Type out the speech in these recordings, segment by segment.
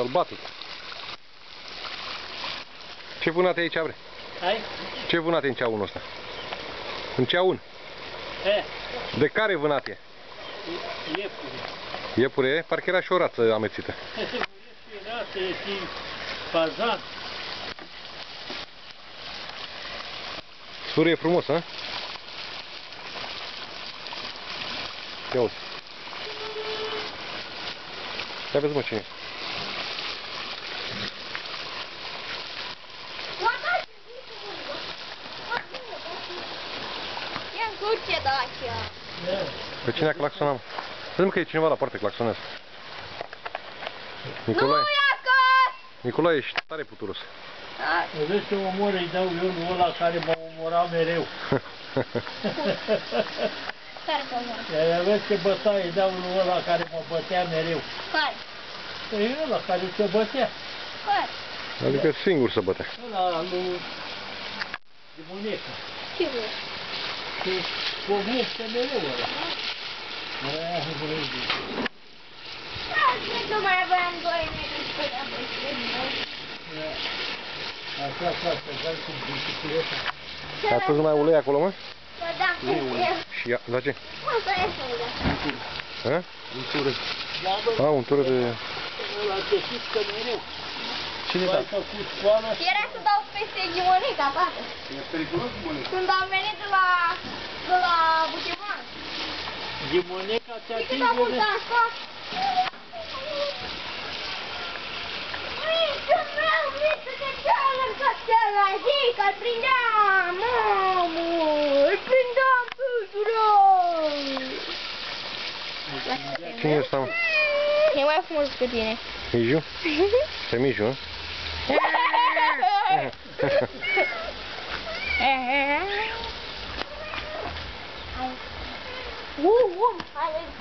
sălbatic. Ce vânat e aici, bre? Hai? Ce vânat e în ceaunul ăsta? În ceaun. De care vânat e? Iepure. Iepure e? Parcă era și o rață amețită. E și rață, e și fazan. Sură e frumos, hă? Ia uite. Ia vezi, mă, cine e. Pe cine a claxonat, mă? Vezi că e cineva la poartă, claxonează. Nicolae. Nicolae, ești tare puturos. Vezi ce omor îi dau eu lui ăla care mă omora mereu. Care să omor? Vezi ce bătaie îi dau lui ăla care mă bătea mereu. Care? Păi ăla care se bătea. Care? Adică singur să bătea. Ăla lui Dimoneca. Ce vrei? Și povlește mereu ăla. Nu mai aveam doi negri pe la băieți. Așa, frate, dai cu bicicleta. Ai pus numai ulei acolo, mă? Da, Și ia, da ce? asta e să-l Hă? Untură. A, untură de... Ăla te fișcă mereu. Cine ai făcut școala? Era să dau peste Gimonica, tată. E periculos, Gimonica. Când am venit de la Bucheman. Gimonica te Și când atinge... am pus asta... Mică meu, mică de cealaltă ca ți-a zi, că-l prindeam, mamă, îl prindeam pe Cine e ăsta, mă? E mai frumos decât tine. Miju? Pe Miju, hă?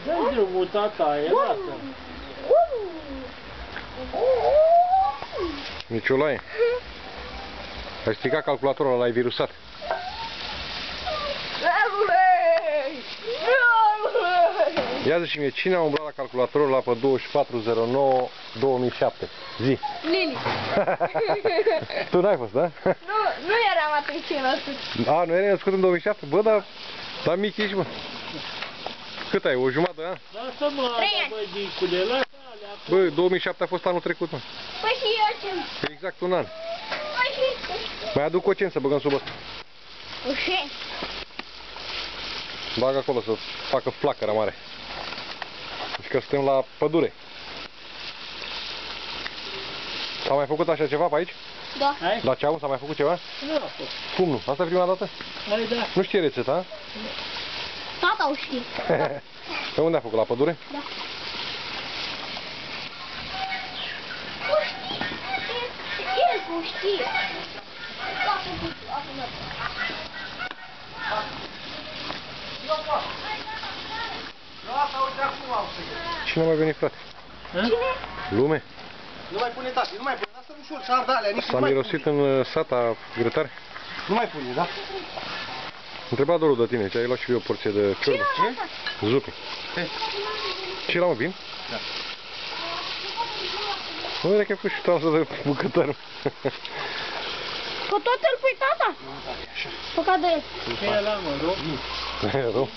Dă-i drumul, tata, e lasă. Nicolae, ai stricat calculatorul ăla, l-ai virusat. Ia zi și mie, cine a umblat la calculatorul ăla pe 24/09/2007? Zi! Lili. Tu n-ai fost, da? Nu eram atunci născut. A, nu erai născut în 2007? Bă, dar mic ești, bă. Cât ai, o jumătate de an? Lasă-mă alea, băi, dicule, lasă alea. Bă, 2007 a fost anul trecut, mă. Păi și eu ce? Exact un an. Păi și... Mai aduc cocen să băgăm sub ăsta. Ușe? Bag acolo să facă flacăra mare. Deci că suntem la pădure. S-a mai făcut așa ceva pe aici? Da. Hai? La ceaun s-a mai făcut ceva? Nu a fost. Cum nu? Asta e prima dată? Hai, da. Nu știe rețeta, a? Tata o știe. Pe unde a făcut? La pădure? Da. El cum știe. Cine a mai venit, frate? Cine? Lume? Nu mai pune, tati, nu mai pune, lasă ușor și arde alea, nici S-a mirosit în sata grătare? Nu mai pune, da? Întreba Doru de tine, ce ai luat și eu o porție de ciorbă. Zupi. Ce l-am bine? Da. Nu vedea că ai pus și transă de bucătarul. Că tot îl pui tata? Păcat de el. Ce e ăla, mă, rog? Rău.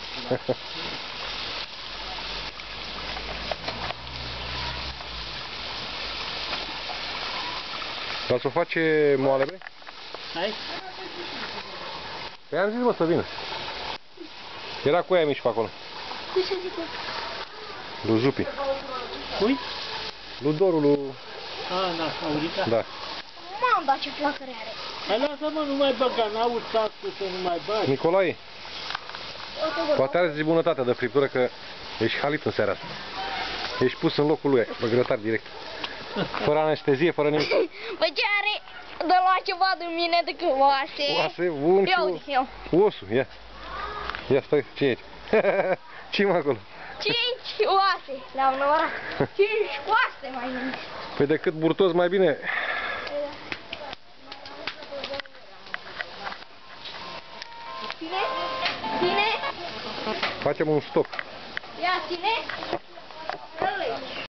Dar să o face moale, bre? Hai? Păi am zis, mă, să vină. Era cu aia mici pe acolo. Cum să zic eu? Lui Zupi. Cui? Lui Doru, lui... A, na, Aurica? Da. Mamă, dar ce flacăre are. Hai, lasă-mă, nu mai băga, n-aud sasul să nu mai bagi. Nicolae, poate are zi bunătatea de friptură că ești halit în seara asta. Ești pus în locul lui, pe grătar direct. Fără anestezie, fără nimic. Băi, ce are de la ceva de mine decât oase? Oase, un Ia și uite, eu. osul, ia. Ia, stai, ce e aici? Ce-i acolo? 5 oase le-am numărat. 5 coaste mai mult. Păi decât burtos mai bine. Ține? Ține? Facem un stop. Ia, ține? Ăla-i.